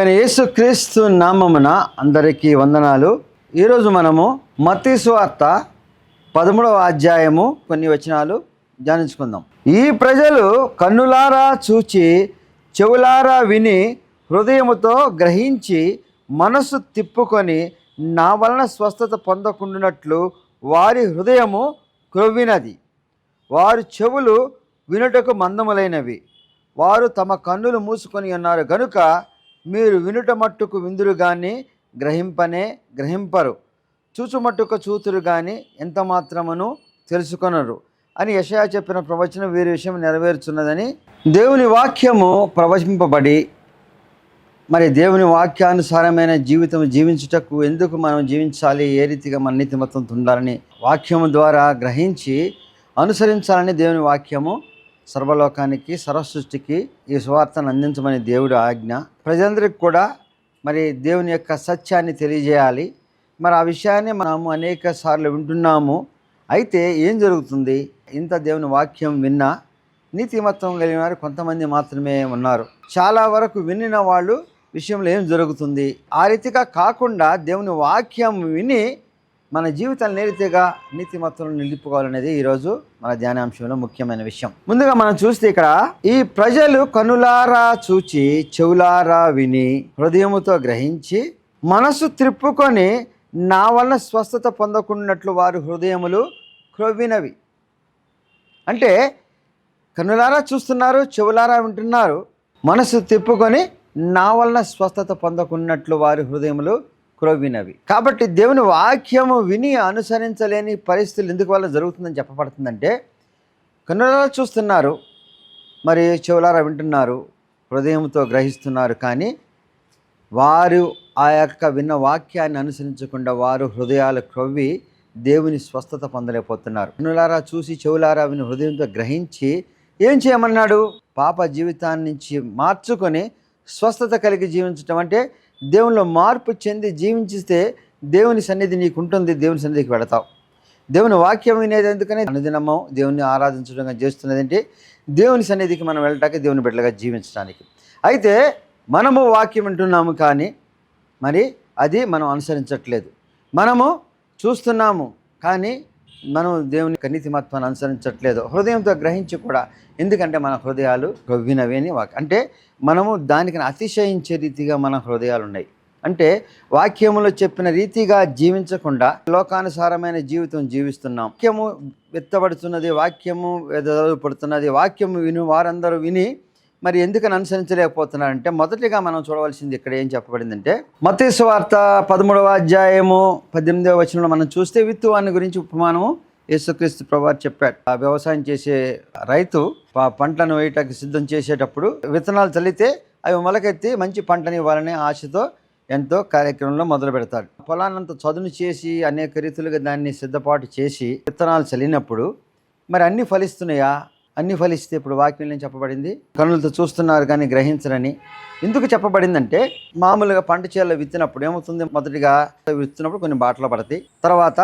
ప్రభైన యేసుక్రీస్తు నామమున అందరికీ వందనాలు. ఈరోజు మనము మత్తయి సువార్త 13వ అధ్యాయము కొన్ని వచనాలు ధ్యానించుకుందాం. ఈ ప్రజలు కన్నులారా చూచి చెవులారా విని హృదయముతో గ్రహించి మనసు తిప్పుకొని నా వలన స్వస్థత పొందకుండానట్లు వారి హృదయము క్రొవ్వినది, వారి చెవులు వినుటకు మందములైనవి, వారు తమ కన్నులు మూసుకొని ఉన్నారు గనుక మీరు వినుట మట్టుకు విందురు కానీ గ్రహింపరు, చూచుమట్టుకు చూతురు కానీ ఎంత మాత్రమును తెలుసుకొనరు అని యెషయా చెప్పిన ప్రవచనం వీరి విషయం నెరవేరుచున్నదని దేవుని వాక్యము ప్రవచింపబడి, మరి దేవుని వాక్యానుసారమైన జీవితం జీవించుటకు ఎందుకు మనం జీవించాలి, ఏ రీతిగా మన నీతిమత్వంతో ఉండాలని వాక్యము ద్వారా గ్రహించి అనుసరించాలని దేవుని వాక్యము సర్వలోకానికి సర్వసృష్టికి ఈ సువార్తను అందించమని దేవుడు ఆజ్ఞ. ప్రజలందరికీ కూడా మరి దేవుని యొక్క సత్యాన్ని తెలియజేయాలి. మరి ఆ విషయాన్ని మనము అనేక సార్లు వింటున్నాము. అయితే ఏం జరుగుతుంది? ఇంత దేవుని వాక్యం విన్నా నీతిమత్వం కలిగిన వారు కొంతమంది మాత్రమే ఉన్నారు. చాలా వరకు వినిన వాళ్ళు విషయంలో ఏం జరుగుతుంది? ఆ రీతిగా కాకుండా దేవుని వాక్యం విని మన జీవితాన్ని నేరుగా నీతిమత్వం నిలుపుకోవాలనేది ఈరోజు మన ధ్యానాంశంలో ముఖ్యమైన విషయం. ముందుగా మనం చూస్తే ఇక్కడ ఈ ప్రజలు కనులారా చూచి చెవులారా విని హృదయముతో గ్రహించి మనసు త్రిప్పుకొని నా వలన స్వస్థత పొందకున్నట్లు వారు హృదయములు క్రొవ్వినవి. అంటే కనులారా చూస్తున్నారు, చెవులారా వింటున్నారు, మనసు తిప్పుకొని నా వలన స్వస్థత పొందకున్నట్లు వారి హృదయములు క్రొవ్వినవి. కాబట్టి దేవుని వాక్యము విని అనుసరించలేని పరిస్థితులు ఎందుకు వల్ల జరుగుతుందని చెప్పబడుతుందంటే, కన్నులారా చూస్తున్నారు, మరి చెవులారా వింటున్నారు, హృదయంతో గ్రహిస్తున్నారు, కానీ వారు ఆ యొక్క విన్న వాక్యాన్ని అనుసరించకుండా వారు హృదయాలు క్రొవ్వి దేవుని స్వస్థత పొందలేకపోతున్నారు. కన్నులారా చూసి చెవులారా విని హృదయంతో గ్రహించి ఏం చేయమన్నాడు? పాప జీవితాన్ని నుంచి మార్చుకొని స్వస్థత కలిగి జీవించటం. అంటే దేవునిలో మార్పు చెంది జీవించితే దేవుని సన్నిధి నీకు ఉంటుంది, దేవుని సన్నిధికి వెళతావు. దేవుని వాక్యం వినేది ఎందుకని? అనుదినము దేవుని ఆరాధించడంగా చేస్తున్నది అంటే దేవుని సన్నిధికి మనం వెళ్ళటానికి, దేవుని బిడ్డలుగా జీవించడానికి. అయితే మనము వాక్యం వింటున్నాము కానీ మరి అది మనం అనుసరించట్లేదు. మనము చూస్తున్నాము కానీ మనం దేవుని నీతిమత్వాన్ని అనుసరించట్లేదు, హృదయంతో గ్రహించి కూడా. ఎందుకంటే మన హృదయాలు క్రొవ్వినవి అని అంటే మనము దానికి అతిశయించే రీతిగా మన హృదయాలు ఉన్నాయి. అంటే వాక్యములో చెప్పిన రీతిగా జీవించకుండా లోకానుసారమైన జీవితం జీవిస్తున్నాం. వాక్యము ఎత్తబడుతున్నది, వాక్యము ఎదపడుతున్నది, వాక్యము విని వారందరూ విని మరి ఎందుకని అనుసరించలేకపోతున్నారంటే, మొదటిగా మనం చూడవలసింది ఇక్కడ ఏం చెప్పబడిందంటే, మత్తయి సువార్త 13వ అధ్యాయము 18వ వచనంలో మనం చూస్తే విత్తువాని గురించి ఉపమానము యేసుక్రీస్తు ప్రభువారు చెప్పాడు. ఆ వ్యవసాయం చేసే రైతు పంటను వేయటానికి సిద్ధం చేసేటప్పుడు విత్తనాలు చల్లితే అవి మొలకెత్తి మంచి పంటని ఇవ్వాలనే ఆశతో ఎంతో కార్యక్రమంలో మొదలు పెడతాడు. పొలాన్నంత చదును చేసి అనేక రీతులుగా దాన్ని సిద్ధపాటు చేసి విత్తనాలు చల్లినప్పుడు మరి అన్నీ ఫలిస్తున్నాయా? అన్నీ ఫలిస్తే ఇప్పుడు వాక్యం ఏం చెప్పబడింది? కన్నులతో చూస్తున్నారు కానీ గ్రహించరని. ఎందుకు చెప్పబడిందంటే, మామూలుగా పంట చేలలో విత్తినప్పుడు ఏమవుతుంది? మొదటిగా విత్తినప్పుడు కొన్ని బాటలు పడతాయి, తర్వాత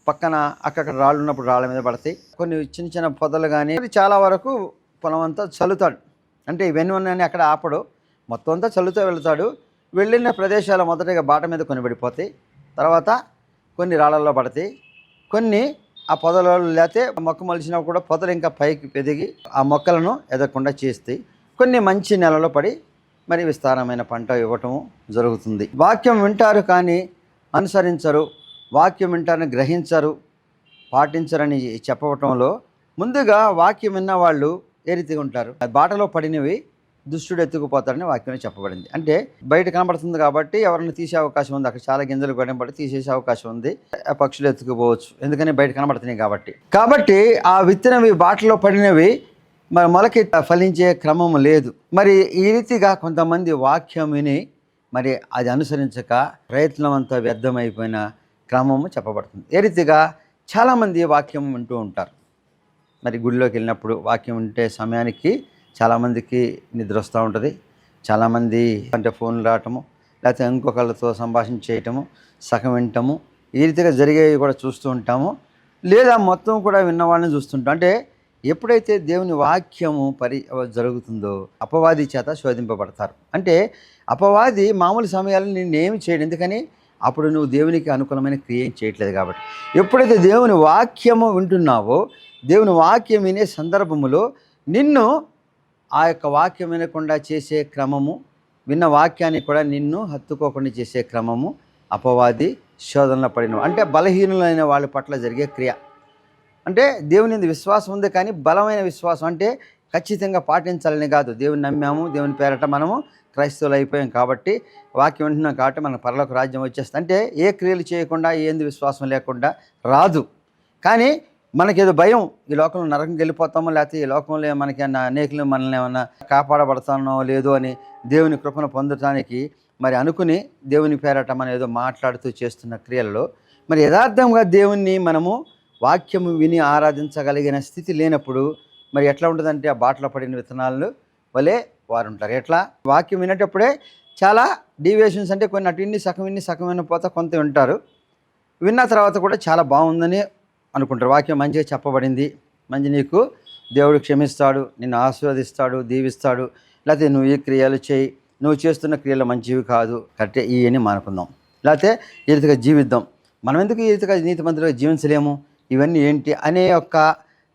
పక్కన అక్కడ రాళ్ళు ఉన్నప్పుడు రాళ్ళ మీద పడతాయి, కొన్ని చిన్న చిన్న పొదలు కానీ. చాలా వరకు పొలం అంతా చల్లుతాడు. అంటే ఇవన్నీ ఉన్నాయని అక్కడ ఆపడు, మొత్తం అంతా చల్లుతూ వెళుతాడు. వెళ్ళిన ప్రదేశాలు మొదటిగా బాట మీద కొన్ని పడిపోతాయి, తర్వాత కొన్ని రాళ్ళల్లో పడతాయి, కొన్ని ఆ పొదలలో లేతే మొక్క మొలిచినా కూడా పొదలు ఇంకా పైకి పెరిగి ఆ మొక్కలను ఎదగకుండా చేస్తాయి. కొన్ని మంచి నెలలో పడి మరి విస్తారమైన పంట ఇవ్వటము జరుగుతుంది. వాక్యం వింటారు కానీ అనుసరించరు, వాక్యం వింటారని గ్రహించరు, పాటించరని చెప్పవటంలో ముందుగా వాక్యం విన్న వాళ్ళు ఏ రీతిగా ఉంటారు? బాటలో పడినవి దుష్టుడు ఎత్తుకుపోతారని వాక్యంలో చెప్పబడింది. అంటే బయట కనబడుతుంది కాబట్టి ఎవరిని తీసే అవకాశం ఉంది, అక్కడ చాలా గింజలు పడి తీసేసే అవకాశం ఉంది, ఆ పక్షులు ఎత్తుకుపోవచ్చు, ఎందుకని బయట కనబడుతున్నాయి కాబట్టి ఆ విత్తనవి బాటలో పడినవి మరి మొలకి ఫలించే క్రమం లేదు. మరి ఈ రీతిగా కొంతమంది వాక్యం విని మరి అది అనుసరించక ప్రయత్నం అంతా వ్యర్థమైపోయిన క్రమము చెప్పబడుతుంది. ఏ రీతిగా చాలామంది వాక్యం వింటూ ఉంటారు. మరి గుడిలోకి వెళ్ళినప్పుడు వాక్యం వింటే సమయానికి చాలామందికి నిద్ర వస్తూ ఉంటుంది. చాలామంది అంటే ఫోన్లు రావటము, లేకపోతే ఇంకొకళ్ళతో సంభాషణ చేయటము, సగం వినటము, ఈ రీతిగా జరిగేవి కూడా చూస్తూ ఉంటాము. లేదా మొత్తం కూడా విన్నవాళ్ళని చూస్తుంటాం. అంటే ఎప్పుడైతే దేవుని వాక్యము జరుగుతుందో అపవాది చేత శోధింపబడతారు. అంటే అపవాది మామూలు సమయాల్లో నిన్నేమి చేయడు. ఎందుకని? అప్పుడు నువ్వు దేవునికి అనుకూలమైన క్రియ ఏం చేయట్లేదు కాబట్టి. ఎప్పుడైతే దేవుని వాక్యము వింటున్నావో, దేవుని వాక్యం వినే సందర్భములో నిన్ను ఆ యొక్క వాక్యం వినకుండా చేసే క్రమము, విన్న వాక్యాన్ని కూడా నిన్ను హత్తుకోకుండా చేసే క్రమము అపవాది శోధనలో పడిన అంటే బలహీనులైన వాళ్ళ పట్ల జరిగే క్రియ. అంటే దేవుని యందు విశ్వాసం ఉంది, కానీ బలమైన విశ్వాసం అంటే ఖచ్చితంగా పాటించాలని కాదు. దేవుని నమ్మాము, దేవుని పేరట మనము క్రైస్తవులు అయిపోయాం కాబట్టి, వాక్యం వింటున్నాం కాబట్టి మన పరలోక రాజ్యం వచ్చేస్తుంది. అంటే ఏ క్రియలు చేయకుండా, ఏంది విశ్వాసం లేకుండా రాదు. కానీ మనకేదో భయం, ఈ లోకంలో నరకంకి వెళ్ళిపోతామో, లేకపోతే ఈ లోకంలో మనకి అనేకులు మనల్ని ఏమన్నా కాపాడబడతానో లేదో అని దేవుని కృపను పొందటానికి మరి అనుకుని దేవుని పేరట మనం ఏదో మాట్లాడుతూ చేస్తున్న క్రియలలో మరి యథార్థంగా దేవుణ్ణి మనము వాక్యము విని ఆరాధించగలిగిన స్థితి లేనప్పుడు మరి ఎట్లా ఉంటుందంటే ఆ బాటలో పడిన విత్తనాలు వలె వారు ఉంటారు. ఎట్లా? వాక్యం వినేటప్పుడే చాలా డీవియేషన్స్, అంటే కొన్ని అటు ఇన్ని సగం వినపోతే కొంత వింటారు. విన్న తర్వాత కూడా చాలా బాగుందని అనుకుంటారు. వాక్యం మంచిగా చెప్పబడింది, మంచి నీకు దేవుడు క్షమిస్తాడు, నిన్ను ఆశీర్వదిస్తాడు, దీవిస్తాడు, లేకపోతే నువ్వు ఈ క్రియలు చేయి, నువ్వు చేస్తున్న క్రియలు మంచివి కాదు, కరెక్టే, ఇవన్నీ మానుకుందాం, లేకపోతే ఈ రీతిగా జీవిద్దాం, మనం ఎందుకు ఈ రీతిగా నీతిమంతులుగా జీవించలేము, ఇవన్నీ ఏంటి అనే యొక్క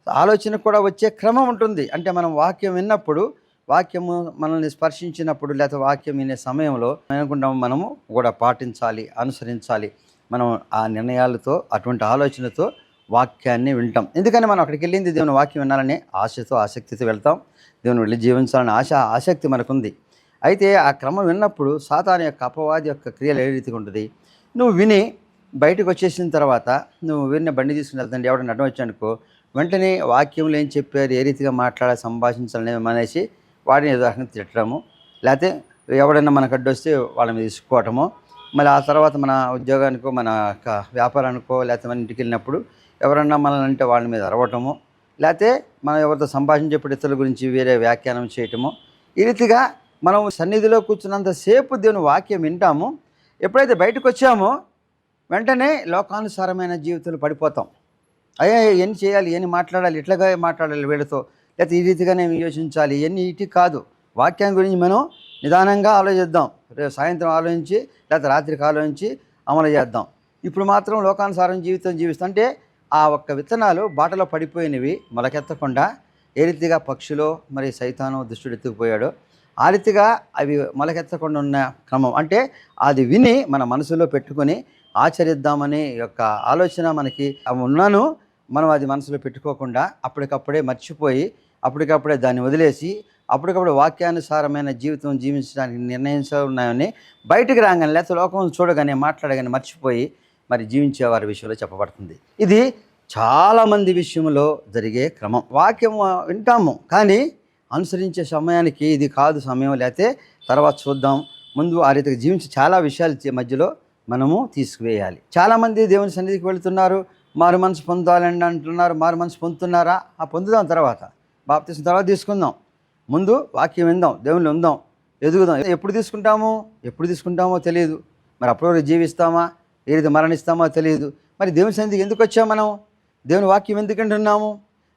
ఆలోచన కూడా వచ్చే క్రమం ఉంటుంది. అంటే మనం వాక్యం విన్నప్పుడు, వాక్యము మనల్ని స్పర్శించినప్పుడు, లేకపోతే వాక్యం వినే సమయంలో అనుకుంటాము మనము కూడా పాటించాలి, అనుసరించాలి. మనం ఆ నిర్ణయాలతో, అటువంటి ఆలోచనతో వాక్యాన్ని వింటాం. ఎందుకని మనం అక్కడికి వెళ్ళింది దేవుని వాక్యం వినాలనే ఆశతో, ఆసక్తితో వెళ్తాం. దేవుని వెళ్ళి జీవించాలని ఆసక్తి మనకుంది. అయితే ఆ క్రమం విన్నప్పుడు సాతాను యొక్క, అపవాది యొక్క క్రియలు ఏ రీతిగా ఉంటుంది? నువ్వు విని బయటకు వచ్చేసిన తర్వాత, నువ్వు విన్న బండి తీసుకుని వెళ్తాండి, ఎవడన్నా అడ్డం వచ్చానుకో, వెంటనే వాక్యంలో ఏం చెప్పారు, ఏ రీతిగా మాట్లాడాలి, సంభాషించాలని అనేసి వాడిని ఏదో రకంగా తిట్టడము, లేకపోతే ఎవడన్నా మనకు అడ్డొస్తే వాళ్ళ మీద తీసుకోవటము, మళ్ళీ ఆ తర్వాత మన ఉద్యోగానికో, మన వ్యాపారానికో, లేకపోతే మన ఇంటికి వెళ్ళినప్పుడు ఎవరన్నా మనల్ని అంటే వాళ్ళ మీద అరవటము, లేకపోతే మనం ఎవరితో సంభాషించేప్పుడు ఇతరుల గురించి వేరే వ్యాఖ్యానం చేయటము. ఈ రీతిగా మనం సన్నిధిలో కూర్చున్నంతసేపు దేవుని వాక్యం వింటాము. ఎప్పుడైతే బయటకు వచ్చామో వెంటనే లోకానుసారమైన జీవితంలో పడిపోతాం. అయ్యా ఎన్ని చేయాలి, ఎన్ని మాట్లాడాలి, ఇట్లాగా మాట్లాడాలి వీళ్ళతో, లేకపోతే ఈ రీతిగానే యోచించాలి, ఇవన్నీ ఇటు కాదు. వాక్యం గురించి మనం నిదానంగా ఆలోచిద్దాం. రేపు సాయంత్రం ఆలోచించి, లేకపోతే రాత్రికి ఆలోచించి అమలు చేద్దాం. ఇప్పుడు మాత్రం లోకానుసారం జీవితం జీవిస్తాం. అంటే ఆ ఒక్క విత్తనాలు బాటలో పడిపోయినవి మొలకెత్తకుండా ఏ రీతిగా పక్షులో మరి సైతాను దుష్టుడు ఎత్తుకుపోయాడో ఆ రీతిగా అవి మొలకెత్తకుండా ఉన్న క్రమం. అంటే అది విని మన మనసులో పెట్టుకొని ఆచరిద్దామనే యొక్క ఆలోచన మనకి ఉన్నాను. మనం అది మనసులో పెట్టుకోకుండా అప్పటికప్పుడే మర్చిపోయి, అప్పటికప్పుడే దాన్ని వదిలేసి, అప్పటికప్పుడు వాక్యానుసారమైన జీవితం జీవించడానికి నిర్ణయించున్నాయని బయటికి రాగానే, లేకపోతే లోకం చూడగానే, మాట్లాడగానే మర్చిపోయి మరి జీవించే వారి విషయంలో చెప్పబడుతుంది. ఇది చాలామంది విషయంలో జరిగే క్రమం. వాక్యం వింటాము, కానీ అనుసరించే సమయానికి ఇది కాదు సమయం, లేకపోతే తర్వాత చూద్దాం, ముందు ఆ రీతిగా జీవించి చాలా విషయాలు మధ్యలో మనము తీసుకువేయాలి. చాలామంది దేవుని సన్నిధికి వెళుతున్నారు, మారు మనసు పొందాలని అంటున్నారు. మారు మనసు పొందుతున్నారా? పొందుదాం, తర్వాత బాప్తిసం తర్వాత తీసుకుందాం. ముందు వాక్యం విందాం, దేవుని ఉందాం, ఎదుగుదాం. ఎప్పుడు తీసుకుంటామో తెలియదు. మరి అప్పుడు జీవిస్తామా, ఏ రీతి మరణిస్తామో తెలియదు. మరి దేవుని సన్నిధికి ఎందుకు వచ్చాము మనం? దేవుని వాక్యం ఎందుకు అంటున్నాము?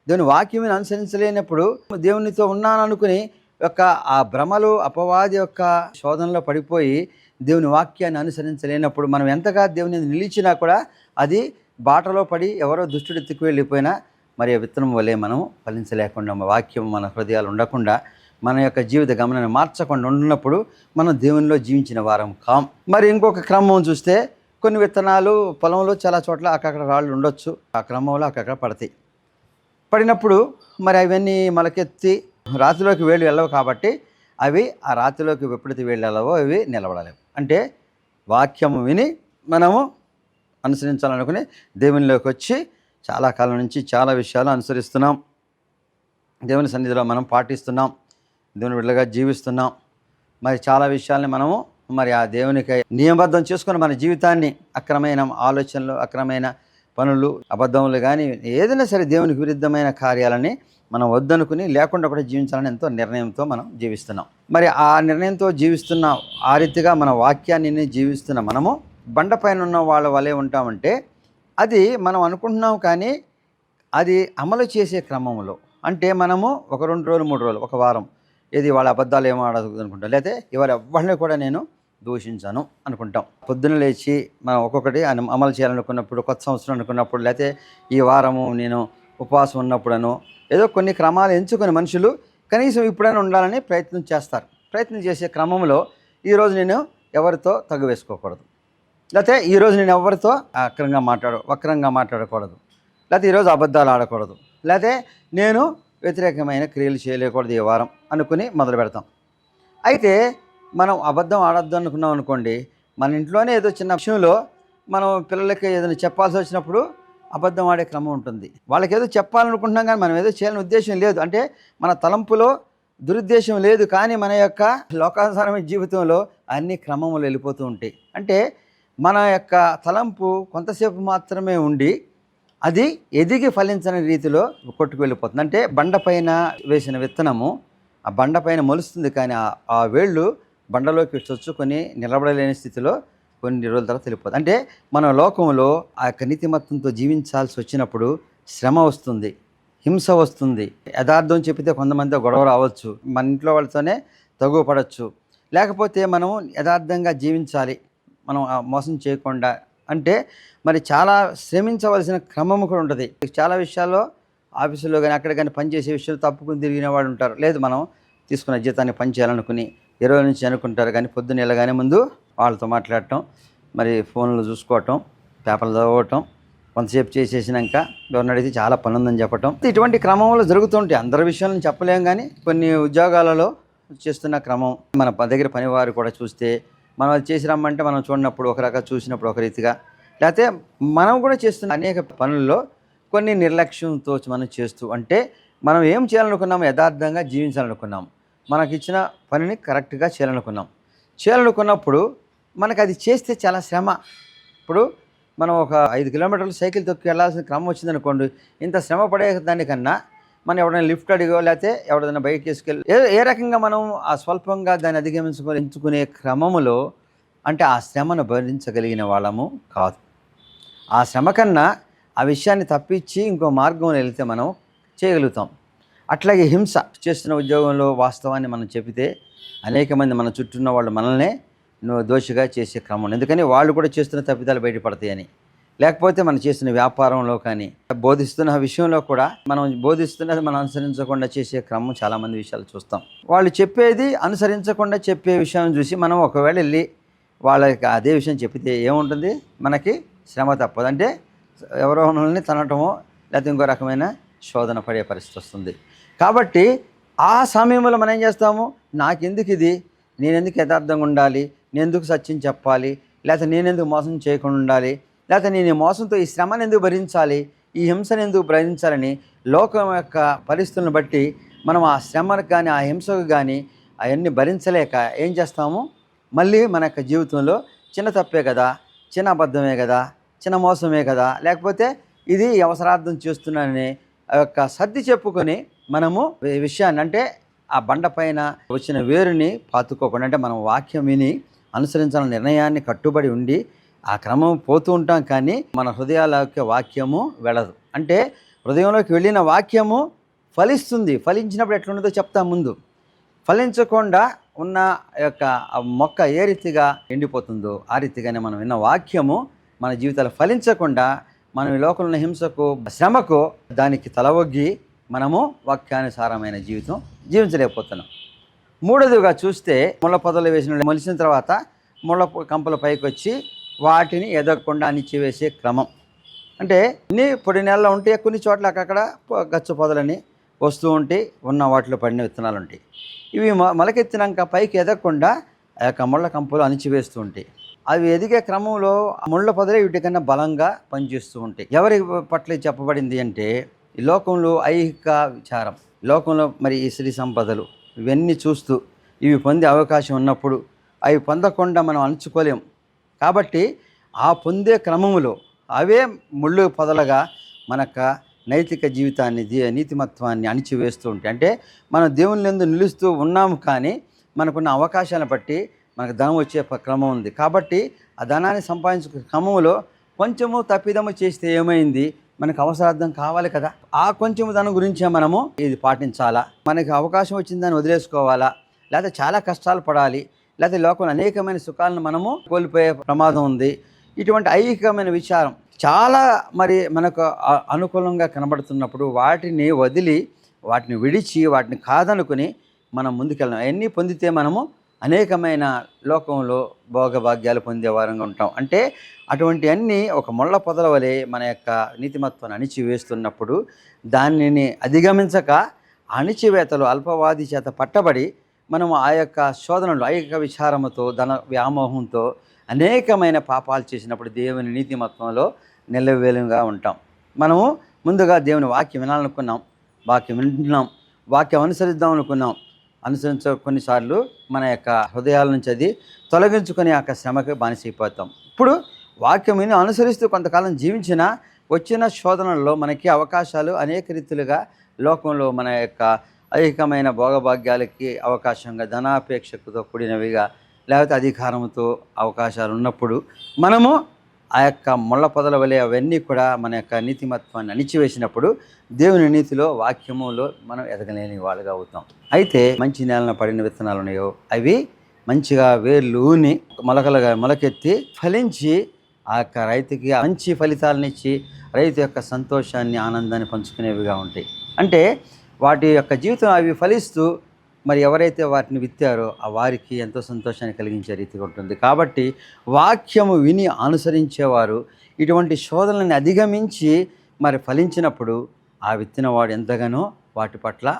దేవుని వాక్యం అనుసరించలేనప్పుడు దేవునితో ఉన్నాను అనుకుని యొక్క ఆ భ్రమలు, అపవాది యొక్క శోధనలో పడిపోయి దేవుని వాక్యాన్ని అనుసరించలేనప్పుడు మనం ఎంతగా దేవుని నిలిచినా కూడా అది బాటలో పడి ఎవరో దుష్టుడు ఎత్తుకు వెళ్ళిపోయినా మరి విత్తనం వలె మనం ఫలించలేకుండా, వాక్యం మన హృదయాలు ఉండకుండా, మన యొక్క జీవిత గమనాన్ని మార్చకుండా ఉన్నప్పుడు మనం దేవునిలో జీవించిన వారం కాం. మరి ఇంకొక క్రమం చూస్తే, కొన్ని విత్తనాలు పొలంలో చాలా చోట్ల అక్కడక్కడ రాళ్ళు ఉండొచ్చు, ఆ క్రమంలో అక్కడక్కడ పడతాయి. పడినప్పుడు మరి అవన్నీ మొలకెత్తి రాతిలోకి వేళ్ళు వెళ్ళవు కాబట్టి అవి ఆ రాతిలోకి ఎప్పుడైతే వేళ్ళు వెళ్ళవో అవి నిలబడలేవు. అంటే వాక్యం విని మనము అనుసరించాలనుకుని దేవునిలోకి వచ్చి చాలా కాలం నుంచి చాలా విషయాలు అనుసరిస్తున్నాం, దేవుని సన్నిధిలో మనం పాటిస్తున్నాం, దేవుని బిడ్డలుగా జీవిస్తున్నాం. మరి చాలా విషయాల్ని మనము మరి ఆ దేవునికి నియమబద్ధం చేసుకుని మన జీవితాన్ని అక్రమైన ఆలోచనలు, అక్రమైన పనులు, అబద్ధములు కానీ ఏదైనా సరే దేవునికి విరుద్ధమైన కార్యాలని మనం వద్దనుకుని లేకుండా కూడా జీవించాలని ఎంతో నిర్ణయంతో మనం జీవిస్తున్నాం. మరి ఆ నిర్ణయంతో జీవిస్తున్న ఆ రీతిగా మన వాక్యాన్ని జీవిస్తున్న మనము బండపైన ఉన్న వాళ్ళ వలె ఉంటామంటే అది మనం అనుకుంటున్నాం, కానీ అది అమలు చేసే క్రమంలో, అంటే మనము ఒక 2 రోజులు 3 రోజులు, ఒక వారం ఏది వాళ్ళ అబద్ధాలు ఏమో ఆడదు అనుకుంటాం, లేకపోతే ఇవాళ ఎవరిని కూడా నేను దూషించను అనుకుంటాం. పొద్దున్న లేచి మనం ఒక్కొక్కటి అమలు చేయాలనుకున్నప్పుడు, కొత్త సంవత్సరం అనుకున్నప్పుడు, లేకపోతే ఈ వారము నేను ఉపవాసం ఉన్నప్పుడనో ఏదో కొన్ని క్రమాలు ఎంచుకొని మనుషులు కనీసం ఇప్పుడైనా ఉండాలని ప్రయత్నం చేస్తారు. ప్రయత్నం చేసే క్రమంలో ఈరోజు నేను ఎవరితో తగు వేసుకోకూడదు, లేకపోతే ఈరోజు నేను ఎవరితో వక్రంగా మాట్లాడకూడదు, లేకపోతే ఈరోజు అబద్ధాలు ఆడకూడదు, లేకపోతే నేను వ్యతిరేకమైన క్రియలు చేయలేకూడదు ఈ వారం అనుకుని మొదలు పెడతాం. అయితే మనం అబద్ధం ఆడొద్దు అనుకున్నాం అనుకోండి, మన ఇంట్లోనే ఏదో చిన్న విషయంలో మనం పిల్లలకి ఏదైనా చెప్పాల్సి వచ్చినప్పుడు అబద్ధం ఆడే క్రమం ఉంటుంది. వాళ్ళకి ఏదో చెప్పాలనుకుంటున్నాం కానీ మనం ఏదో చేయాలని ఉద్దేశం లేదు, అంటే మన తలంపులో దురుద్దేశం లేదు, కానీ మన యొక్క లోకానుసారమైన జీవితంలో అన్ని క్రమములు వెళ్ళిపోతూ ఉంటాయి. అంటే మన యొక్క తలంపు కొంతసేపు మాత్రమే ఉండి అది ఎదిగి ఫలించని రీతిలో కొట్టుకు వెళ్ళిపోతుంది. అంటే బండపైన వేసిన విత్తనము ఆ బండపైన మొలుస్తుంది, కానీ ఆ వేళ్ళు బండలోకి చొచ్చుకొని నిలబడలేని స్థితిలో కొన్ని రోజుల తర్వాత వెళ్ళిపోతుంది. అంటే మన లోకంలో ఆ యొక్క నీతిమత్వంతో జీవించాల్సి వచ్చినప్పుడు శ్రమ వస్తుంది, హింస వస్తుంది. యథార్థం చెప్పితే కొంతమంది గొడవ రావచ్చు, మన ఇంట్లో వాళ్ళతోనే తగువ పడవచ్చు. లేకపోతే మనం యథార్థంగా జీవించాలి, మనం మోసం చేయకుండా, అంటే మరి చాలా శ్రమించవలసిన క్రమము కూడా ఉంటుంది. చాలా విషయాల్లో ఆఫీసులో కానీ అక్కడ కానీ పనిచేసే విషయాలు తప్పుకుని తిరిగిన వాళ్ళు ఉంటారు. లేదు మనం తీసుకున్న జీతాన్ని పని చేయాలనుకుని 20 నుంచి అనుకుంటారు, కానీ పొద్దున్న వెళ్ళగానే ముందు వాళ్ళతో మాట్లాడటం, మరి ఫోన్లు చూసుకోవటం, పేపర్లు చదవటం, కొంతసేపు చేసేసినాక ఎవరిని అడిగితే చాలా పని ఉందని చెప్పటం, ఇటువంటి క్రమంలో జరుగుతుంటాయి. అందరి విషయాలను చెప్పలేం, కానీ కొన్ని ఉద్యోగాలలో చేస్తున్న క్రమం, మన దగ్గర పనివారు కూడా చూస్తే మనం అది చేసి రమ్మంటే మనం చూడనప్పుడు ఒక రకంగా, చూసినప్పుడు ఒక రీతిగా, లేకపోతే మనం కూడా చేస్తున్న అనేక పనుల్లో కొన్ని నిర్లక్ష్యంతో మనం చేస్తూ, అంటే మనం ఏం చేయాలనుకున్నాము, యథార్థంగా జీవించాలనుకున్నాము, మనకి ఇచ్చిన పనిని కరెక్ట్గా చేయాలనుకున్నప్పుడు మనకు అది చేస్తే చాలా శ్రమ. ఇప్పుడు మనం ఒక 5 కిలోమీటర్లు సైకిల్ తొక్కి వెళ్ళాల్సిన క్రమం వచ్చిందనుకోండి, ఇంత శ్రమ పడే దానికన్నా మనం ఎవరైనా లిఫ్ట్ అడిగో లేకపోతే ఎవరైనా బైక్ తీసుకెళ్ళి ఏ రకంగా మనం ఆ స్వల్పంగా దాన్ని ఎంచుకునే క్రమములో, అంటే ఆ శ్రమను భరించగలిగిన వాళ్ళము కాదు. ఆ శ్రమ కన్నా ఆ విషయాన్ని తప్పించి ఇంకో మార్గంలో వెళితే మనం చేయగలుగుతాం. అట్లాగే హింస చేస్తున్న ఉద్యోగంలో వాస్తవాన్ని మనం చెబితే అనేక మంది మన చుట్టూ ఉన్న వాళ్ళు మనల్నే దోషిగా చేసే క్రమం, ఎందుకని వాళ్ళు కూడా చేస్తున్న తప్పిదాలు బయటపడతాయని. లేకపోతే మనం చేస్తున్న వ్యాపారంలో కానీ బోధిస్తున్న విషయంలో కూడా మనం బోధిస్తున్నది మనం అనుసరించకుండా చేసే క్రమం చాలామంది విషయాలు చూస్తాం. వాళ్ళు చెప్పేది అనుసరించకుండా చెప్పే విషయం చూసి మనం ఒకవేళ వెళ్ళి వాళ్ళకి అదే విషయం చెప్పితే ఏముంటుంది, మనకి శ్రమ తప్పదు. అంటే ఎవరో మనల్ని తనటమో లేకపోతే ఇంకో రకమైన శోధన పడే పరిస్థితి వస్తుంది. కాబట్టి ఆ సమయంలో మనం ఏం చేస్తాము, నాకెందుకు ఇది, నేనెందుకు యథార్థంగా ఉండాలి, నేనెందుకు సత్యం చెప్పాలి, లేకపోతే నేనెందుకు మోసం చేయకుండా ఉండాలి, లేకపోతే నేను ఈ మోసంతో ఈ శ్రమను ఎందుకు భరించాలి, ఈ హింసను ఎందుకు భరించాలని లోకం యొక్క పరిస్థితులను బట్టి మనం ఆ శ్రమకు కానీ ఆ హింసకు కానీ అవన్నీ భరించలేక ఏం చేస్తాము, మళ్ళీ మన యొక్క జీవితంలో చిన్న తప్పే కదా, చిన్న అబద్ధమే కదా, చిన్న మోసమే కదా, లేకపోతే ఇది అవసరార్థం చేస్తున్నానని ఆ యొక్క సర్ది చెప్పుకొని మనము విషయాన్ని, అంటే ఆ బండపైన వచ్చిన వేరుని పాతుకోకుండా, అంటే మనం వాక్యం విని అనుసరించాలన్న నిర్ణయాన్ని కట్టుబడి ఉండి ఆ క్రమం పోతూ ఉంటాం, కానీ మన హృదయాలకి వాక్యము వెళ్ళదు. అంటే హృదయంలోకి వెళ్ళిన వాక్యము ఫలిస్తుంది. ఫలించినప్పుడు ఎట్లుంటుందో చెప్తాం ముందు. ఫలించకుండా ఉన్న యొక్క మొక్క ఏ రీతిగా ఎండిపోతుందో ఆ రీతిగానే మనం విన్న వాక్యము మన జీవితాలు ఫలించకుండా మనం ఈ లోకంలో ఉన్న హింసకు, శ్రమకు, దానికి తలవొగ్గి మనము వాక్యానుసారమైన జీవితం జీవించలేకపోతున్నాం. మూడోదిగా చూస్తే ముళ్ళ పొదలు మొలిసిన తర్వాత ముళ్ళ కంపల పైకి వచ్చి వాటిని ఎదగకుండా అణిచివేసే క్రమం. అంటే అన్ని పొడి నెలలో ఉంటే కొన్ని చోట్ల అక్కడక్కడ గచ్చు పొదలని వస్తూ ఉంటాయి, ఉన్న వాటిలో పడిన విత్తనాలు ఉంటాయి. ఇవి మొలకెత్తినాక పైకి ఎదగకుండా ఆ యొక్క ముళ్ళ కంపలు అణిచివేస్తూ ఉంటాయి. అవి ఎదిగే క్రమంలో ముళ్ళ పొదలే వీటికన్నా బలంగా పనిచేస్తూ ఉంటాయి. ఎవరి పట్ల చెప్పబడింది అంటే, ఈ లోకంలో ఐహిక విచారం, లోకంలో మరి ఈ స్త్రీ సంపదలు ఇవన్నీ చూస్తూ ఇవి పొందే అవకాశం ఉన్నప్పుడు అవి పొందకుండా మనం అణుచుకోలేం. కాబట్టి ఆ పొందే క్రమములో అవే ముళ్ళు పొదలుగా మనక నైతిక జీవితాన్ని, నీతిమత్వాన్ని అణిచివేస్తూ ఉంటాయి. అంటే మనం దేవుని యందు నిలుస్తూ ఉన్నాము, కానీ మనకున్న అవకాశాలను బట్టి మనకు ధనం వచ్చే క్రమం ఉంది. కాబట్టి ఆ ధనాన్ని సంపాదించుకునే క్రమంలో కొంచెము తప్పిదము చేస్తే ఏమైంది, మనకు అవసరార్థం కావాలి కదా. ఆ కొంచెం దాని గురించే మనము ఇది పాటించాలా, మనకి అవకాశం వచ్చింది దాన్ని వదిలేసుకోవాలా, లేకపోతే చాలా కష్టాలు పడాలి, లేకపోతే లోకంలో అనేకమైన సుఖాలను మనము కోల్పోయే ప్రమాదం ఉంది. ఇటువంటి ఐహికమైన విచారం చాలా మరి మనకు అనుకూలంగా కనబడుతున్నప్పుడు వాటిని వదిలి, వాటిని విడిచి, వాటిని కాదనుకుని మనం ముందుకెళ్ళాం. అవన్నీ పొందితే మనము అనేకమైన లోకంలో భోగభాగ్యాలు పొందేవారంగా ఉంటాం. అంటే అటువంటి అన్నీ ఒక ముళ్ళ పొదల వలె మన యొక్క నీతిమత్వాన్ని అణిచివేస్తున్నప్పుడు దానిని అధిగమించక అణిచివేతలు అల్పవాది చేత పట్టబడి మనము ఆ యొక్క శోధనలు ఐహిక విచారముతో ధన వ్యామోహంతో అనేకమైన పాపాలు చేసినప్పుడు దేవుని నీతిమత్వంలో నిలవేలుగా ఉంటాం. మనము ముందుగా దేవుని వాక్యం వినాలనుకున్నాం, వాక్యం వింటున్నాం, వాక్యం అనుసరిద్దాం అనుకున్నాం, కొన్నిసార్లు మన యొక్క హృదయాల నుంచి అది తొలగించుకొని ఆ శ్రమకి బానిసైపోతాం. ఇప్పుడు వాక్యం విని అనుసరిస్తూ కొంతకాలం జీవించిన వచ్చిన శోధనల్లో మనకి అవకాశాలు అనేక రీతులుగా లోకంలో మన యొక్క ఐహికమైన భోగభాగ్యాలకి అవకాశంగా ధనాపేక్షతో కూడినవిగా లేకపోతే అధికారంతో అవకాశాలు ఉన్నప్పుడు మనము ఆ యొక్క ముళ్ళ పొదల వలె అవన్నీ కూడా మన యొక్క నీతిమత్వాన్ని అణిచివేసినప్పుడు దేవుని నీతిలో వాక్యములో మనం ఎదగలేని వాళ్ళుగా అవుతాం. అయితే మంచి నేలన పడిన విత్తనాలు ఉన్నాయో అవి మంచిగా వేర్లూని మొలకెత్తి ఫలించి ఆ యొక్క రైతుకి మంచి ఫలితాలనిచ్చి రైతు యొక్క సంతోషాన్ని ఆనందాన్ని పంచుకునేవిగా ఉంటాయి. అంటే వాటి యొక్క జీవితం అవి ఫలిస్తూ మరి ఎవరైతే వాటిని విత్తారో ఆ వారికి ఎంతో సంతోషాన్ని కలిగించే రీతిగా ఉంటుంది. కాబట్టి వాక్యము విని అనుసరించేవారు ఇటువంటి శోధనలను అధిగమించి మరి ఫలించినప్పుడు ఆ విత్తినవాడు ఎంతగానో వాటి పట్ల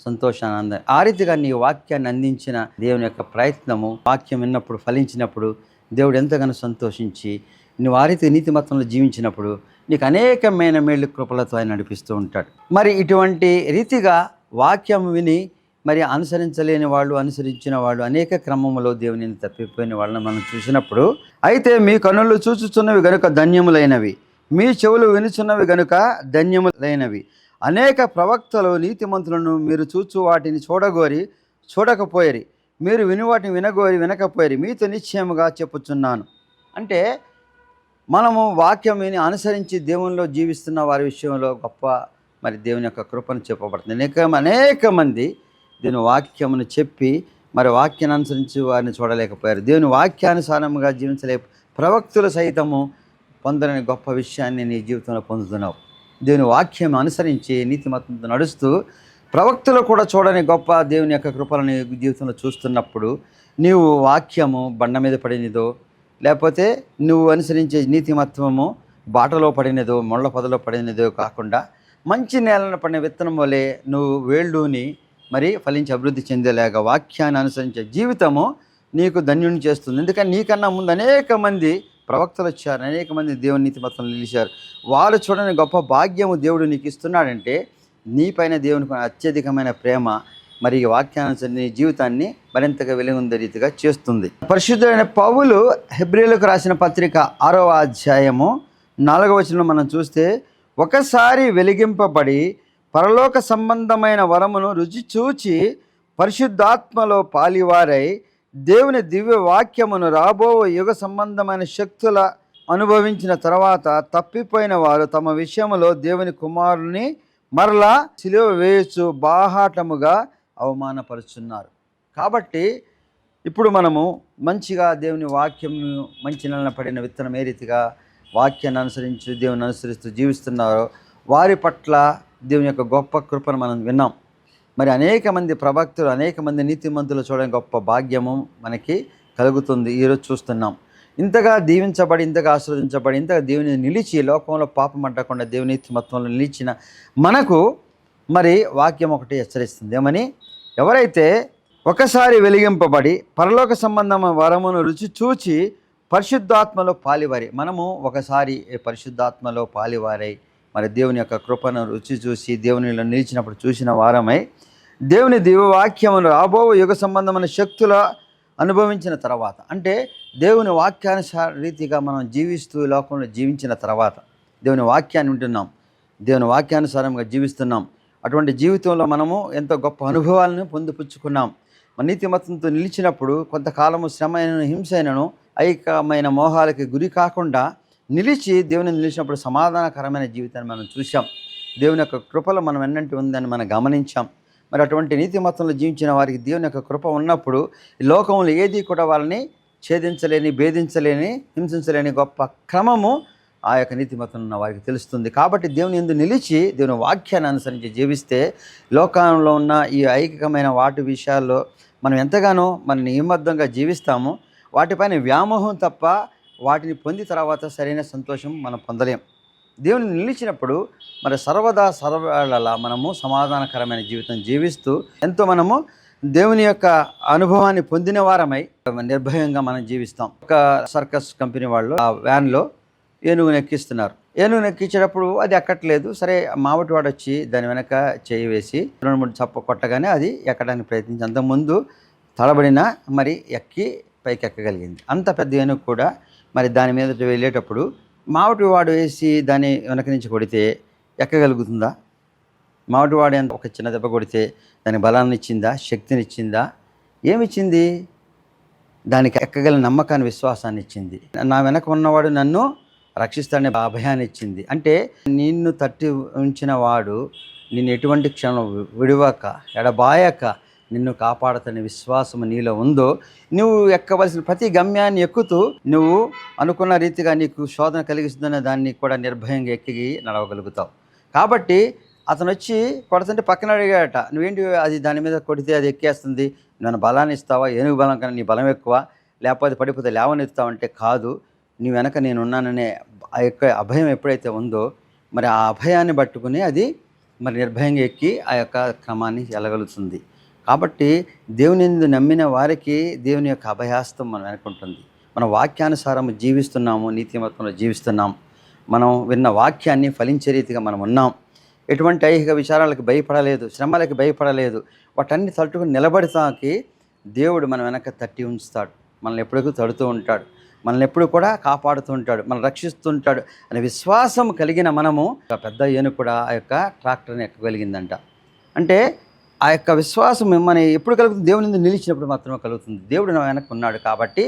సంతోషాన్ని ఆ రీతిగా నీ వాక్యాన్ని అందించిన దేవుని యొక్క ప్రయత్నము వాక్యం విన్నప్పుడు ఫలించినప్పుడు దేవుడు ఎంతగానో సంతోషించి నువ్వు ఆ రీతి నీతిమత్వంలో జీవించినప్పుడు నీకు అనేకమైన మేళ్ళు కృపలతో ఆయన నడిపిస్తూ ఉంటాడు. మరి ఇటువంటి రీతిగా వాక్యం విని మరి అనుసరించలేని వాళ్ళు, అనుసరించిన వాళ్ళు అనేక క్రమంలో దేవుని తప్పిపోయిన వాళ్ళని మనం చూసినప్పుడు, అయితే మీ కన్నులు చూచుచున్నవి గనుక ధన్యములైనవి, మీ చెవులు వినుచున్నవి గనుక ధన్యములైనవి. అనేక ప్రవక్తలు నీతిమంతులను మీరు చూచు వాటిని చూడగోరి చూడకపోయిరి, మీరు విని వాటిని వినగోరి వినకపోయిరి, మీతో నిశ్చయముగా చెప్పుచున్నాను. అంటే మనము వాక్యం విని అనుసరించి దేవునిలో జీవిస్తున్న వారి విషయంలో గొప్ప మరి దేవుని యొక్క కృపను చెప్పబడుతుంది. అనేక మంది దేవుని వాక్యమును చెప్పి మరి వాక్యాన్ని అనుసరించి వారిని చూడలేకపోయారు. దేవుని వాక్యానుసారంగా జీవించలేక ప్రవక్తులు సైతము పొందలేని గొప్ప విషయాన్ని నీ జీవితంలో పొందుతున్నావు. దేవుని వాక్యం అనుసరించి నీతిమత్వంతో నడుస్తూ ప్రవక్తులు కూడా చూడని గొప్ప దేవుని యొక్క కృపలను నీ జీవితంలో చూస్తున్నప్పుడు నీవు వాక్యము బండ మీద పడినదో, లేకపోతే నువ్వు అనుసరించే నీతిమత్వము బాటలో పడినదో, ముళ్ళ పొదలో పడినదో కాకుండా మంచి నేలను పడిన విత్తనం వలె నువ్వు వేళ్ళూని మరి ఫలించి అభివృద్ధి చెందేలాగా వాక్యాన్ని అనుసరించే జీవితము నీకు ధన్యుని చేస్తుంది. ఎందుకంటే నీకన్నా ముందు అనేక మంది ప్రవక్తలు వచ్చారు, అనేక మంది దేవుని నీతిమత్వం నిలిచారు. వారు చూడని గొప్ప భాగ్యము దేవుడు నీకు ఇస్తున్నాడంటే నీపైన దేవునికి అత్యధికమైన ప్రేమ మరి ఈ వాక్యానుసరి నీ జీవితాన్ని మరింతగా వెలుగొందే రీతిగా చేస్తుంది. పరిశుద్ధుడైన పౌలు హెబ్రీయులకు రాసిన పత్రిక 6వ అధ్యాయము 4వ వచనంలో మనం చూస్తే, ఒకసారి వెలిగింపబడి పరలోక సంబంధమైన వరమును రుచి చూచి పరిశుద్ధాత్మలో పాలివారై దేవుని దివ్య వాక్యమును రాబో యుగ సంబంధమైన శక్తుల అనుభవించిన తర్వాత తప్పిపోయిన వారు తమ విషయంలో దేవుని కుమారుని మరలా సిలువ వేయచ్చు బాహాటముగా అవమానపరుచున్నారు. కాబట్టి ఇప్పుడు మనము మంచిగా దేవుని వాక్యం మంచి నెలన పడిన విత్తనం ఏ రీతిగా వాక్యాన్ని అనుసరించి దేవుని అనుసరిస్తూ జీవిస్తున్నారో వారి పట్ల దేవుని యొక్క గొప్ప కృపను మనం విన్నాం. మరి అనేక మంది ప్రవక్తులు, అనేక మంది నీతిమంతులు చూడని గొప్ప భాగ్యము మనకి కలుగుతుంది. ఈరోజు చూస్తున్నాం. ఇంతగా దీవించబడి, ఇంతగా ఆశీర్వదించబడి, ఇంతగా దేవుని నిలిచి లోకంలో పాపం అంటకుండా దేవుని నీతిమత్వంలో నిలిచిన మనకు మరి వాక్యం ఒకటి హెచ్చరిస్తుంది. ఏమని? ఎవరైతే ఒకసారి వెలిగింపబడి పరలోక సంబంధమైన వరమును రుచి చూచి పరిశుద్ధాత్మలో పాలివారి, మనము ఒకసారి పరిశుద్ధాత్మలో పాలివారై మరి దేవుని యొక్క కృపను రుచి చూసి దేవునిలో నిలిచినప్పుడు చూసిన వారమై దేవుని దివ్యవాక్యమును రాబో యుగ సంబంధమైన శక్తుల అనుభవించిన తర్వాత, అంటే దేవుని వాక్యానుసార రీతిగా మనం జీవిస్తూ లోకంలో జీవించిన తర్వాత దేవుని వాక్యాన్ని వింటున్నాం, దేవుని వాక్యానుసారంగా జీవిస్తున్నాం. అటువంటి జీవితంలో మనము ఎంతో గొప్ప అనుభవాలను పొందుపుచ్చుకున్నాం. మన నీతిమత్వంతో నిలిచినప్పుడు కొంతకాలము శ్రమ అయినను హింస అయినను ఐకమైన మోహాలకి గురి కాకుండా నిలిచి దేవుని నిలిచినప్పుడు సమాధానకరమైన జీవితాన్ని మనం చూసాం. దేవుని యొక్క కృపలో మనం ఎన్నంటి ఉందని మనం గమనించాం. మరి అటువంటి నీతిమత్వంలో జీవించిన వారికి దేవుని యొక్క కృప ఉన్నప్పుడు ఈ లోకంలో ఏది కూడా వాళ్ళని ఛేదించలేని, భేదించలేని, హింసించలేని గొప్ప క్రమము ఆ యొక్క నీతిమత్వం ఉన్న వారికి తెలుస్తుంది. కాబట్టి దేవుని యందు నిలిచి దేవుని వాక్యాన్ని అనుసరించి జీవిస్తే లోకంలో ఉన్న ఈ ఐకికమైన వాటి విషయాల్లో మనం ఎంతగానో మన నియమబద్ధంగా జీవిస్తామో వాటిపైన వ్యామోహం తప్ప వాటిని పొంది తర్వాత సరైన సంతోషం మనం పొందలేం. దేవుని నిలిచినప్పుడు మరి సర్వవేళలా మనము సమాధానకరమైన జీవితం జీవిస్తూ ఎంతో మనము దేవుని యొక్క అనుభవాన్ని పొందిన వారమై నిర్భయంగా మనం జీవిస్తాం. ఒక సర్కస్ కంపెనీ వాళ్ళు ఆ వ్యాన్లో ఏనుగును ఎక్కిస్తున్నారు. ఏనుగును ఎక్కించేటప్పుడు అది ఎక్కట్లేదు. సరే, మావటివాడు వచ్చి దాని వెనక చేయి వేసి 2-3 చప్ప కొట్టగానే అది ఎక్కడానికి ప్రయత్నించి అంతకుముందు తడబడిన మరి ఎక్కి పైకి ఎక్కగలిగింది. అంత పెద్ద ఏనుగు కూడా మరి దాని మీద వెళ్ళేటప్పుడు మావటివాడు వేసి దాని వెనక నుంచి కొడితే ఎక్కగలుగుతుందా? మావటివాడు ఎంత ఒక చిన్న దెబ్బ కొడితే దానికి బలాన్ని ఇచ్చిందా, శక్తినిచ్చిందా? ఏమిచ్చింది? దానికి ఎక్కగల నమ్మకాన్ని, విశ్వాసాన్ని ఇచ్చింది. నా వెనక ఉన్నవాడు నన్ను రక్షిస్తాడనే అభయాన్ని ఇచ్చింది. అంటే నిన్ను తట్టి ఉంచిన వాడు నిన్ను ఎటువంటి క్షణం విడివాక ఎడబాయక నిన్ను కాపాడతనే విశ్వాసము నీలో ఉందో నువ్వు ఎక్కవలసిన ప్రతి గమ్యాన్ని ఎక్కుతూ నువ్వు అనుకున్న రీతిగా నీకు శోధన కలిగిస్తుందనే దాన్ని కూడా నిర్భయంగా ఎక్కి నడవగలుగుతావు. కాబట్టి అతను వచ్చి కొడుతుంటే పక్కన అడిగాడట, నువ్వేంటి అది దాని మీద కొడితే అది ఎక్కేస్తుంది, నన్ను బలాన్ని ఇస్తావా? ఏనుగు బలం కన్నా నీ బలం ఎక్కువ, లేకపోతే పడిపోతే లేవనెత్తావంటే కాదు, నీ వెనక నేనున్నాననే ఆ యొక్క అభయం ఎప్పుడైతే ఉందో మరి ఆ అభయాన్ని పట్టుకుని అది మరి నిర్భయంగా ఎక్కి ఆ యొక్క క్రమాన్ని వెళ్ళగలుగుతుంది. కాబట్టి దేవుని నమ్మిన వారికి దేవుని యొక్క అభయాస్తం మనం వెనుకుంటుంది. మన వాక్యానుసారం జీవిస్తున్నాము, నీతిమత్వంలో జీవిస్తున్నాం. మనం విన్న వాక్యాన్ని ఫలించే రీతిగా మనం ఉన్నాం. ఎటువంటి ఐహిక విచారాలకు భయపడలేదు, శ్రమలకు భయపడలేదు. వాటన్ని తట్టుకుని నిలబడతాకి దేవుడు మన వెనక తట్టి ఉంచుతాడు. మనల్ని ఎప్పుడూ తడుతూ ఉంటాడు, మనల్ని ఎప్పుడు కూడా కాపాడుతూ ఉంటాడు, మనం రక్షిస్తుంటాడు అనే విశ్వాసం కలిగిన మనము పెద్ద ఏనుగు కూడా ఆ యొక్క ట్రాక్టర్ని ఎక్కగలిగిందంట. అంటే ఆ యొక్క విశ్వాసం మన ఎప్పుడు కలుగుతుంది? దేవుని నిలిచినప్పుడు మాత్రమే కలుగుతుంది. దేవుడు నా వెనక ఉన్నాడు కాబట్టి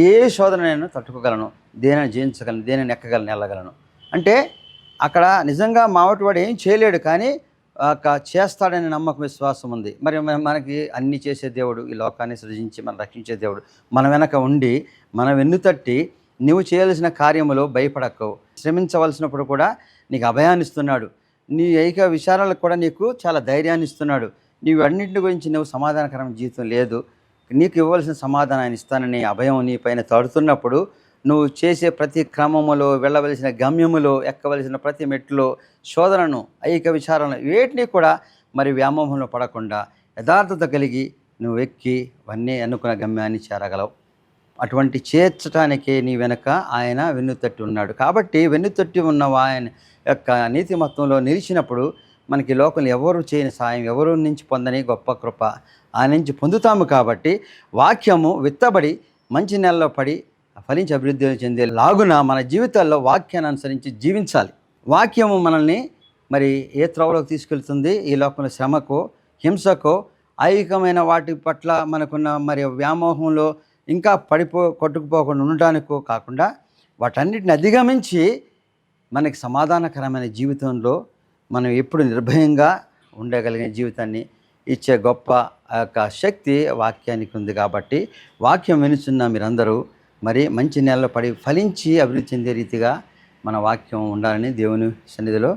ఏ శోధన నేను తట్టుకోగలను, దేనిని జయించగలను, దేనిని ఎక్కగలను, వెళ్ళగలను. అంటే అక్కడ నిజంగా మావటివాడు ఏం చేయలేడు, కానీ చేస్తాడనే నమ్మకం, విశ్వాసం ఉంది. మరి మనకి అన్నీ చేసే దేవుడు, ఈ లోకాన్ని సృజించి మనం రక్షించే దేవుడు మన వెనక ఉండి మన వెన్నుతట్టి నువ్వు చేయాల్సిన కార్యములో భయపడకు, శ్రమించవలసినప్పుడు కూడా నీకు అభయాన్ని ఇస్తున్నాడు. నీ ఐక విచారాలకు కూడా నీకు చాలా ధైర్యాన్ని ఇస్తున్నాడు. నీవు అన్నింటి గురించి నువ్వు సమాధానకరమైన జీవితం లేదు, నీకు ఇవ్వాల్సిన సమాధానాన్ని ఇస్తానని అభయం నీ పైన తడుతున్నప్పుడు నువ్వు చేసే ప్రతి క్రమములో, వెళ్ళవలసిన గమ్యములో, ఎక్కవలసిన ప్రతి మెట్టులో శోధనను, ఐక విచారణను వేటిని కూడా మరి వ్యామోహంలో పడకుండా యథార్థత కలిగి నువ్వు ఎక్కి అవన్నీ అనుకున్న గమ్యాన్ని చేరగలవు. అటువంటి చేర్చటానికే నీ వెనక ఆయన వెన్నుతట్టి ఉన్నాడు. కాబట్టి వెన్నుతట్టి ఉన్న ఆయన యొక్క నీతిమత్వంలో నిలిచినప్పుడు మనకి లోకంలో ఎవరు చేయని సాయం, ఎవరు నుంచి పొందని గొప్ప కృప ఆయన నుంచి పొందుతాము. కాబట్టి వాక్యము విత్తబడి మంచి నెలలో పడి ఫలించి అభివృద్ధి చెందే లాగున మన జీవితాల్లో వాక్యాన్ని అనుసరించి జీవించాలి. వాక్యము మనల్ని మరి ఏ త్రోవలోకి తీసుకెళ్తుంది? ఈ లోకంలో శ్రమకో, హింసకో, ఐహికమైన వాటి పట్ల మనకున్న మరి వ్యామోహంలో ఇంకా కొట్టుకుపోకుండా ఉండటానికో కాకుండా వాటన్నిటిని అధిగమించి మనకి సమాధానకరమైన జీవితంలో మనం ఎప్పుడు నిర్భయంగా ఉండగలిగిన జీవితాన్ని ఇచ్చే గొప్ప ఆ యొక్క శక్తి వాక్యానికి ఉంది. కాబట్టి వాక్యం వినుచున్న మీరందరూ మరి మంచి నెలలో పడి ఫలించి అభివృద్ధి చెందే రీతిగా మన వాక్యం ఉండాలని దేవుని సన్నిధిలో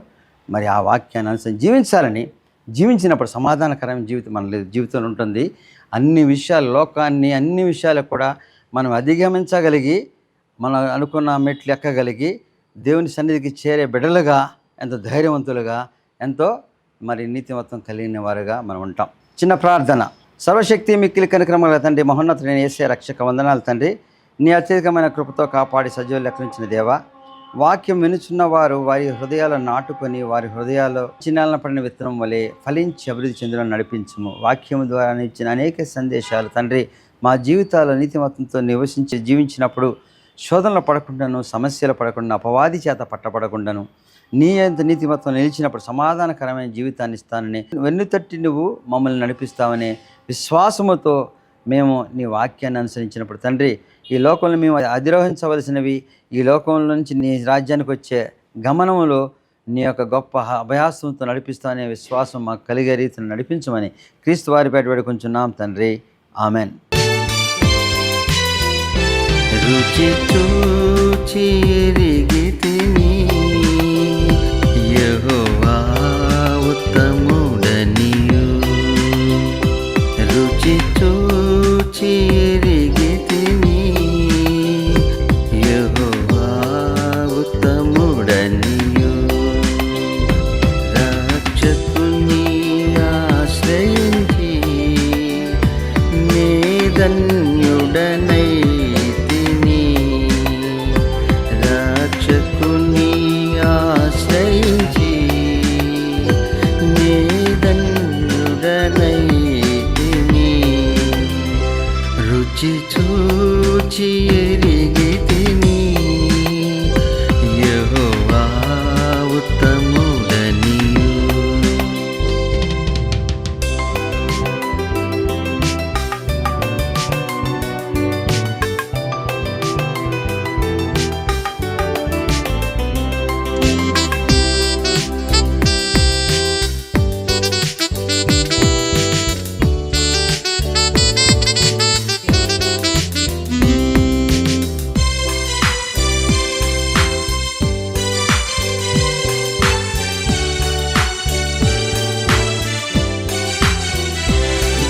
మరి ఆ వాక్యాన్ని అనుసరించి జీవించాలని, జీవించినప్పుడు సమాధానకరమైన జీవితం మన జీవితంలో ఉంటుంది. అన్ని విషయాలు, లోకాన్ని అన్ని విషయాలు కూడా మనం అధిగమించగలిగి మనం అనుకున్న మెట్లు ఎక్కగలిగి దేవుని సన్నిధికి చేరే బిడ్డలుగా, ఎంతో ధైర్యవంతులుగా, ఎంతో మరి నీతిమత్వం కలిగిన వారుగా మనం ఉంటాం. చిన్న ప్రార్థన. సర్వశక్తి మిక్కిలి కనికరముల తండ్రి, మహోన్నతుడైన యేసయ్య రక్షక వందనాలు తండ్రి. నీ అత్యధికమైన కృపతో కాపాడి సజీవులు లెక్కలించిన దేవా, వాక్యం వినుచున్న వారు వారి హృదయాలను నాటుకొని వారి హృదయాల్లో చిన్నాలను పడిన విత్తనం వలె ఫలించి అభివృద్ధి చెందులను నడిపించుము. వాక్యం ద్వారా ఇచ్చిన అనేక సందేశాలు తండ్రి మా జీవితాల్లో నీతిమత్వంతో నివసించి జీవించినప్పుడు శోధనలు పడకుండాను, సమస్యలు పడకుండా, అపవాది చేత పట్టబడకుండాను నీ అంత నీతిమత్వం నిలిచినప్పుడు సమాధానకరమైన జీవితాన్ని ఇస్తానని, వెన్నుతట్టి నువ్వు మమ్మల్ని నడిపిస్తావనే విశ్వాసముతో మేము నీ వాక్యాన్ని అనుసరించినప్పుడు తండ్రి ఈ లోకంలో మేము అధిరోహించవలసినవి, ఈ లోకంలో నుంచి నీ రాజ్యానికి వచ్చే గమనములో నీ యొక్క గొప్ప అభయాసంతో నడిపిస్తానే విశ్వాసం మాకు కలిగే రీతిని నడిపించమని క్రీస్తు వారి పేట వేడుకొంచున్నాం తండ్రి. ఆమెన్. రుచి చూచి ఎరిగితిని యెహోవా ఉత్తముడనియు, రుచి చూచి ఎరిగితిని యెహోవా ఉత్తముడనియు, రక్షకుని ఆశ్రయించి నే ధన్యుడనైతిని, రక్షకుని ఆశ్రయించి నే ధన్యుడనైతిని, రుచి చూచి ఎరిగితిని యెహోవా ఉత్తముడనియు.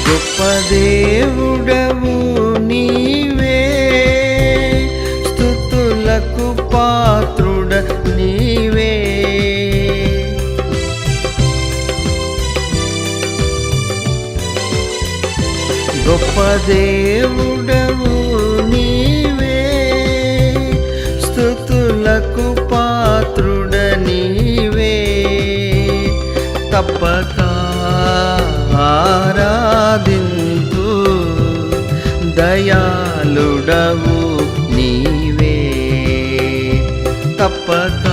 గొప్ప దేవుడవు నీవే, స్తుతులకు పాత్రుడ నీవే, గొప్ప దేవుడవు నీవే, స్తుతులకు పాత్రుడ నీవే, తప్పక ఆరాధింతు దయాళుడవు నీవే, తప్పక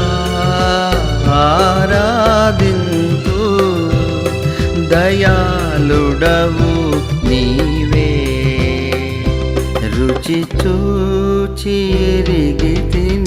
ఆరాధింతు దయాళుడవు నీవే, రుచి చూచి ఎరిగితిని